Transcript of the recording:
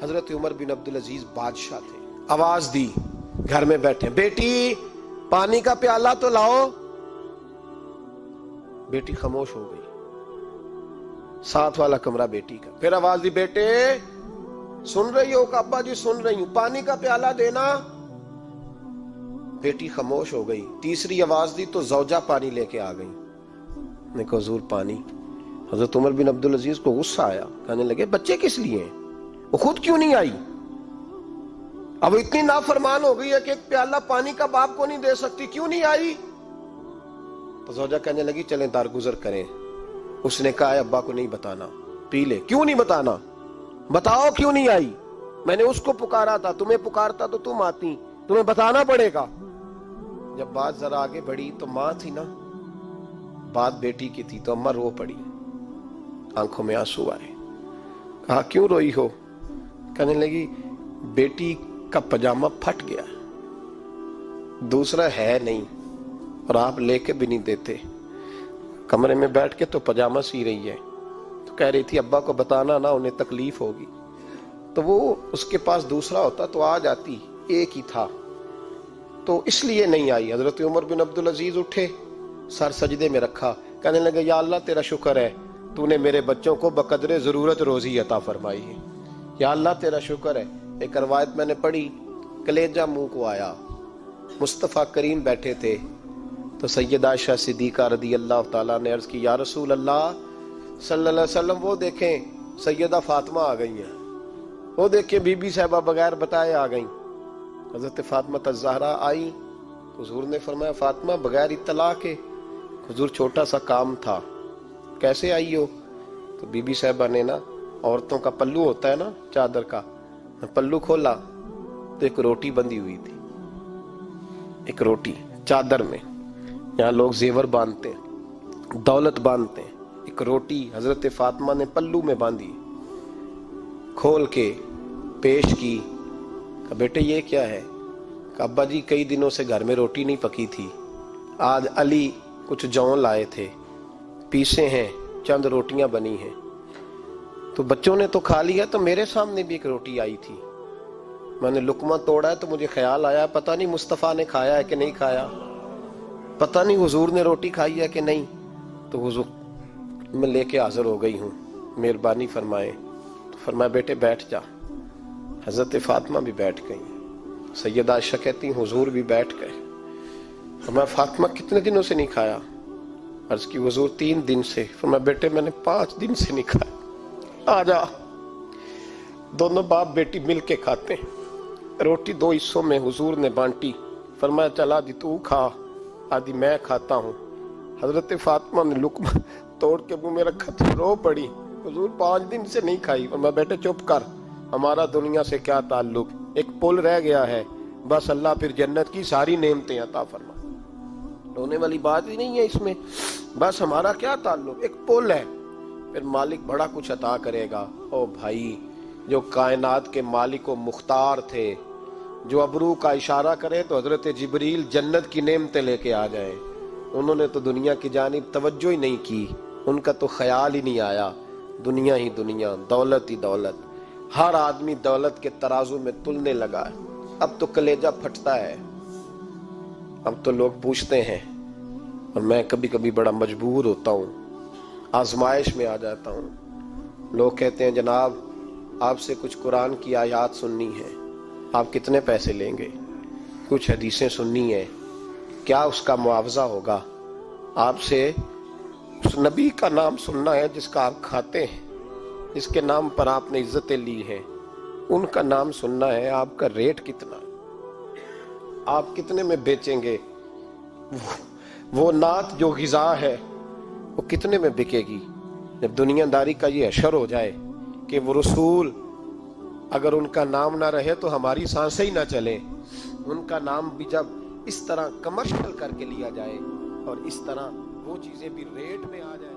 حضرت عمر بن عبدالعزیز بادشاہ تھے، آواز دی، گھر میں بیٹھے، بیٹی پانی کا پیالہ تو لاؤ۔ بیٹی خاموش ہو گئی، ساتھ والا کمرہ بیٹی کا، پھر آواز دی، بیٹے سن رہی ہو؟ کہ ابا جی سن رہی ہوں، پانی کا پیالہ دینا۔ بیٹی خاموش ہو گئی، تیسری آواز دی تو زوجہ پانی لے کے آ گئی، نے کہا حضور پانی۔ حضرت عمر بن عبدالعزیز کو غصہ آیا، کہنے لگے بچے کس لیے ہیں، وہ خود کیوں نہیں آئی؟ اب اتنی نافرمان ہو گئی ہے کہ ایک پیالہ پانی کا باپ کو نہیں دے سکتی، کیوں نہیں آئی؟ تو زوجہ کہنے لگی چلیں درگزر کریں۔ اس نے کہا ابا کو نہیں بتانا، پی لے۔ کیوں نہیں بتانا؟ بتاؤ کیوں نہیں آئی؟ میں نے اس کو پکارا تھا، تمہیں پکارتا تو تم آتی، تمہیں بتانا پڑے گا۔ جب بات ذرا آگے بڑھی تو ماں تھی نا، بات بیٹی کی تھی، تو اماں رو پڑی، آنکھوں میں آنسو آئے۔ کہا کیوں روئی ہو؟ کہنے لگی بیٹی کا پجامہ پھٹ گیا، دوسرا ہے نہیں، اور آپ لے کے بھی نہیں دیتے، کمرے میں بیٹھ کے تو پجامہ سی رہی ہے، تو کہہ رہی تھی ابا کو بتانا نا، انہیں تکلیف ہوگی، تو وہ اس کے پاس دوسرا ہوتا تو آ جاتی، ایک ہی تھا، تو اس لیے نہیں آئی۔ حضرت عمر بن عبدالعزیز اٹھے، سر سجدے میں رکھا، کہنے لگے یا اللہ تیرا شکر ہے، تو نے میرے بچوں کو بقدر ضرورت روزی عطا فرمائی ہے، یا اللہ تیرا شکر ہے۔ ایک روایت میں نے پڑھی، کلیجہ منہ کو آیا، مصطفیٰ کریم بیٹھے تھے، تو سیدہ عائشہ صدیقہ رضی اللہ تعالیٰ نے عرض کی یا رسول اللہ صلی اللہ علیہ وسلم، وہ دیکھیں سیدہ فاطمہ آ گئی ہیں، وہ دیکھیں بی بی صاحبہ بغیر بتائے آ گئیں۔ حضرت فاطمہ الزہرا آئی، حضور نے فرمایا فاطمہ بغیر اطلاع کے؟ حضور چھوٹا سا کام تھا، کیسے آئی ہو؟ تو بی بی صاحبہ نے نا، عورتوں کا پلو ہوتا ہے نا چادر کا، پلو کھولا تو ایک روٹی بندھی ہوئی تھی، ایک روٹی چادر میں، یہاں لوگ زیور باندھتے ہیں، دولت باندھتے ہیں، ایک روٹی حضرت فاطمہ نے پلو میں باندھی، کھول کے پیش کی، کہ بیٹے یہ کیا ہے؟ کہ ابا جی کئی دنوں سے گھر میں روٹی نہیں پکی تھی، آج علی کچھ جون لائے تھے، پیسے ہیں، چند روٹیاں بنی ہیں، تو بچوں نے تو کھا لیا، تو میرے سامنے بھی ایک روٹی آئی تھی، میں نے لقمہ توڑا ہے تو مجھے خیال آیا پتہ نہیں مصطفیٰ نے کھایا ہے کہ نہیں کھایا، پتہ نہیں حضور نے روٹی کھائی ہے کہ نہیں، تو حضور میں لے کے حاضر ہو گئی ہوں، مہربانی فرمائیں۔ تو فرمایا بیٹے بیٹھ جا۔ حضرت فاطمہ بھی بیٹھ گئی، سیدہ عائشہ کہتی حضور بھی بیٹھ گئے۔ فرمایا فاطمہ کتنے دنوں سے نہیں کھایا؟ عرض کی حضور 3 دن سے۔ فرمایا بیٹے میں نے 5 دن سے نہیں کھایا، آ جا۔ دونوں باپ بیٹی مل کے کھاتے ہیں، روٹی 2 حصوں میں حضور نے بانٹی، فرمایا چل آدھی تو کھا، آدھی میں کھاتا ہوں۔ حضرت فاطمہ نے لقمہ توڑ کے منہ میں رکھا تو رو پڑی، حضور 5 دن سے نہیں کھائی۔ فرمایا بیٹے چپ کر، ہمارا دنیا سے کیا تعلق، ایک پل رہ گیا ہے، بس اللہ پھر جنت کی ساری نعمتیں عطا فرما، رونے والی بات ہی نہیں ہے اس میں، بس ہمارا کیا تعلق، ایک پل ہے، پھر مالک بڑا کچھ عطا کرے گا۔ او بھائی، جو کائنات کے مالک و مختار تھے، جو ابرو کا اشارہ کرے تو حضرت جبریل جنت کی نعمتیں لے کے آ جائیں، انہوں نے تو دنیا کی جانب توجہ ہی نہیں کی، ان کا تو خیال ہی نہیں آیا، دنیا ہی دنیا، دولت ہی دولت، ہر آدمی دولت کے ترازو میں تلنے لگا ہے۔ اب تو کلیجہ پھٹتا ہے، اب تو لوگ پوچھتے ہیں، اور میں کبھی کبھی بڑا مجبور ہوتا ہوں، آزمائش میں آ جاتا ہوں، لوگ کہتے ہیں جناب آپ سے کچھ قرآن کی آیات سننی ہے، آپ کتنے پیسے لیں گے؟ کچھ حدیثیں سننی ہیں، کیا اس کا معاوضہ ہوگا؟ آپ سے اس نبی کا نام سننا ہے جس کا آپ کھاتے ہیں، جس کے نام پر آپ نے عزتیں لی ہیں، ان کا نام سننا ہے، آپ کا ریٹ کتنا، آپ کتنے میں بیچیں گے؟ وہ نعت جو غذا ہے وہ کتنے میں بکے گی؟ جب دنیا داری کا یہ حشر ہو جائے کہ وہ رسول اگر ان کا نام نہ رہے تو ہماری سانسیں ہی نہ چلیں، ان کا نام بھی جب اس طرح کمرشل کر کے لیا جائے اور اس طرح وہ چیزیں بھی ریٹ میں آ جائیں۔